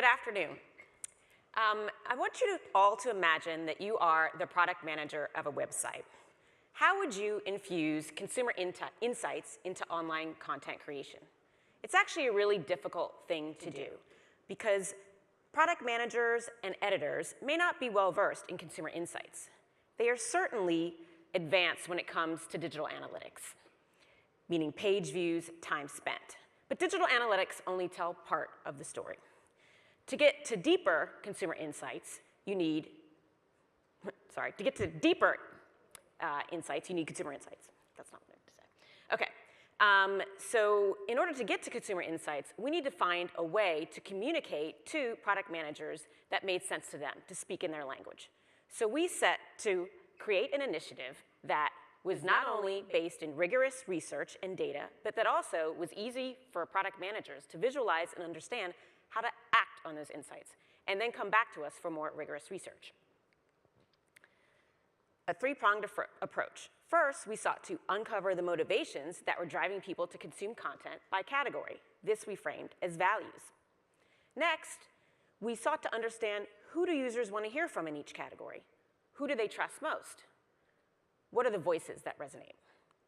afternoon. I want you all to imagine that you are the product manager of a website. How would you infuse consumer insights into online content creation? It's actually a really difficult thing to do because product managers and editors may not be well versed in consumer insights. They are certainly advanced when it comes to digital analytics, meaning page views, time spent. But digital analytics only tell part of the story. To get to deeper consumer insights, you need, to get to deeper insights, you need consumer insights. That's not what I meant to say. Okay, so in order to get to consumer insights, we need to find a way to communicate to product managers that made sense to them, to speak in their language. So we set to create an initiative that was not only based in rigorous research and data, but that also was easy for product managers to visualize and understand how to act on those insights, and then come back to us for more rigorous research. A three-pronged approach. First, we sought to uncover the motivations that were driving people to consume content by category. This we framed as values. Next, we sought to understand who do users want to hear from in each category? Who do they trust most? What are the voices that resonate?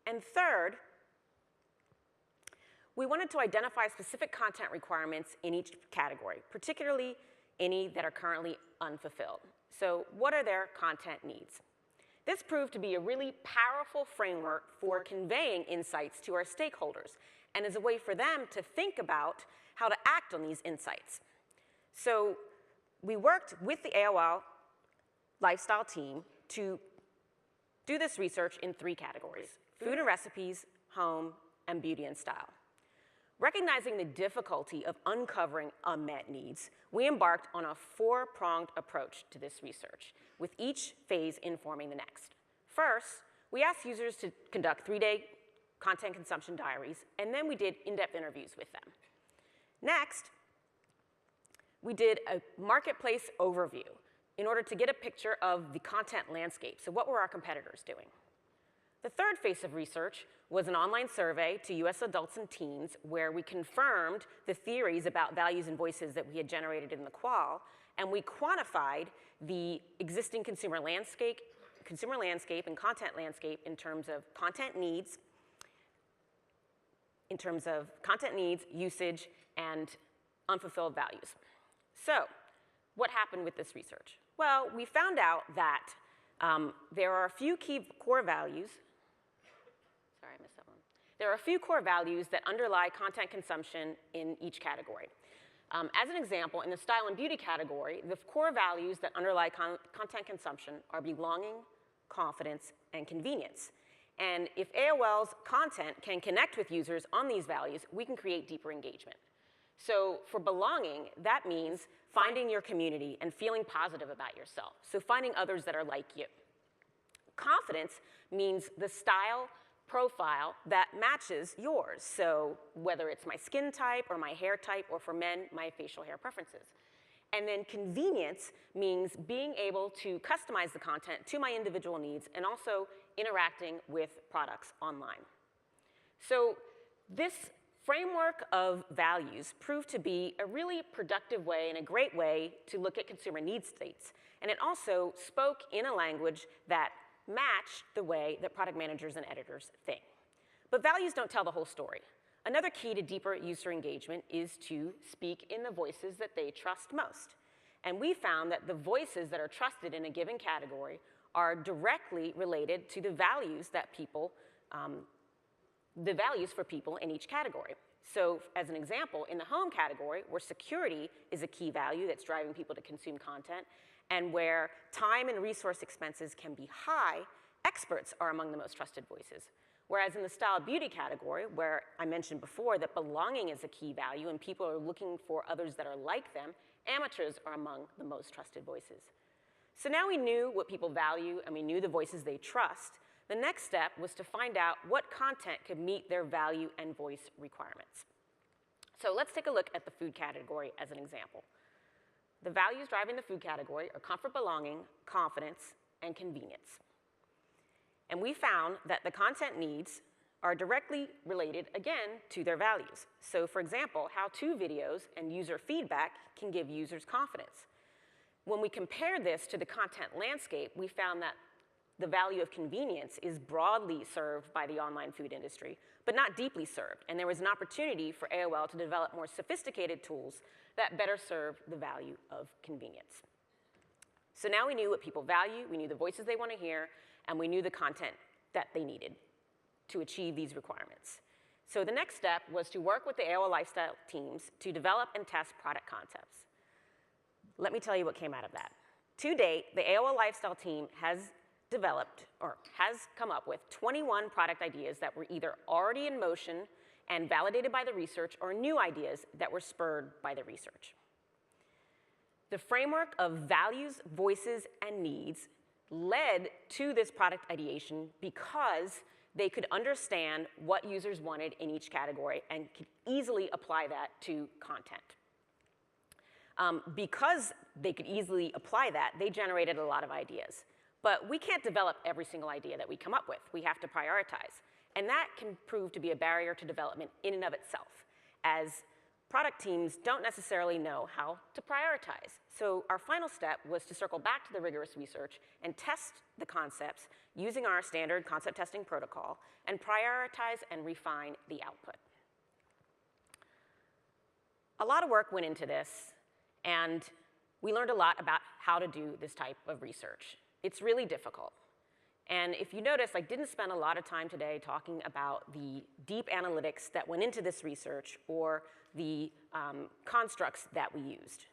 And third, we wanted to identify specific content requirements in each category, particularly any that are currently unfulfilled. So what are their content needs? This proved to be a really powerful framework for conveying insights to our stakeholders and is a way for them to think about how to act on these insights. So we worked with the AOL lifestyle team to do this research in three categories: food and recipes, home, and beauty and style. Recognizing the difficulty of uncovering unmet needs, we embarked on a four-pronged approach to this research, with each phase informing the next. First, we asked users to conduct 3-day content consumption diaries, and then we did in-depth interviews with them. Next, we did a marketplace overview in order to get a picture of the content landscape. So what were our competitors doing? The third phase of research was an online survey to US adults and teens where we confirmed the theories about values and voices that we had generated in the qual, and we quantified the existing consumer landscape and content landscape in terms of content needs, usage, and unfulfilled values. So what happened with this research? Well, we found out that there are a few key core values. Sorry, I missed that one. There are a few core values that underlie content consumption in each category. As an example, in the style and beauty category, the core values that underlie content consumption are belonging, confidence, and convenience. And if AOL's content can connect with users on these values, we can create deeper engagement. So for belonging, that means finding your community and feeling positive about yourself. So finding others that are like you. Confidence means the style profile that matches yours. So whether it's my skin type or my hair type, or for men, my facial hair preferences. And then convenience means being able to customize the content to my individual needs and also interacting with products online. So this framework of values proved to be a really productive way and a great way to look at consumer need states. And it also spoke in a language that matched the way that product managers and editors think. But values don't tell the whole story. Another key to deeper user engagement is to speak in the voices that they trust most. And we found that the voices that are trusted in a given category are directly related to the values that people the values for people in each category. So as an example, in the home category, where security is a key value that's driving people to consume content, and where time and resource expenses can be high, experts are among the most trusted voices. Whereas in the style beauty category, where I mentioned before that belonging is a key value and people are looking for others that are like them, amateurs are among the most trusted voices. So now we knew what people value and we knew the voices they trust. The next step was to find out what content could meet their value and voice requirements. So let's take a look at the food category as an example. The values driving the food category are comfort, belonging, confidence, and convenience. And we found that the content needs are directly related, again, to their values. So for example, how-to videos and user feedback can give users confidence. When we compare this to the content landscape, we found that the value of convenience is broadly served by the online food industry, but not deeply served. And there was an opportunity for AOL to develop more sophisticated tools that better serve the value of convenience. So now we knew what people value, we knew the voices they want to hear, and we knew the content that they needed to achieve these requirements. So the next step was to work with the AOL Lifestyle teams to develop and test product concepts. Let me tell you what came out of that. To date, the AOL Lifestyle team has developed, or has come up with 21 product ideas that were either already in motion and validated by the research, or new ideas that were spurred by the research. The framework of values, voices, and needs led to this product ideation because they could understand what users wanted in each category and could easily apply that to content. Because they could easily apply that, they generated a lot of ideas. But we can't develop every single idea that we come up with. We have to prioritize. And that can prove to be a barrier to development in and of itself, as product teams don't necessarily know how to prioritize. So our final step was to circle back to the rigorous research and test the concepts using our standard concept testing protocol and prioritize and refine the output. A lot of work went into this, and we learned a lot about how to do this type of research. It's really difficult. And if you notice, I didn't spend a lot of time today talking about the deep analytics that went into this research or the constructs that we used.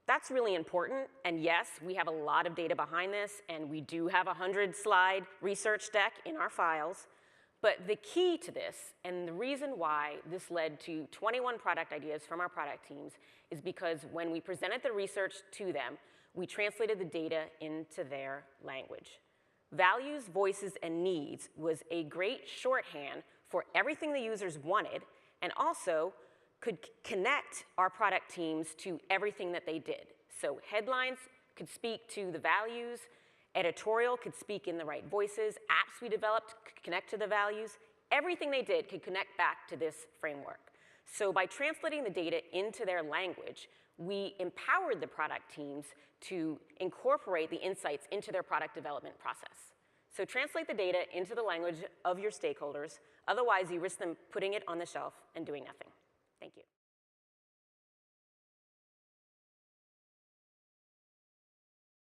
That's really important, and yes, we have a lot of data behind this, and we do have a 100-slide research deck in our files. But the key to this, and the reason why this led to 21 product ideas from our product teams, is because when we presented the research to them, we translated the data into their language. Values, voices, and needs was a great shorthand for everything the users wanted, and also could connect our product teams to everything that they did. So headlines could speak to the values, editorial could speak in the right voices, apps we developed could connect to the values. Everything they did could connect back to this framework. So by translating the data into their language, we empowered the product teams to incorporate the insights into their product development process. So translate the data into the language of your stakeholders, otherwise you risk them putting it on the shelf and doing nothing. Thank you.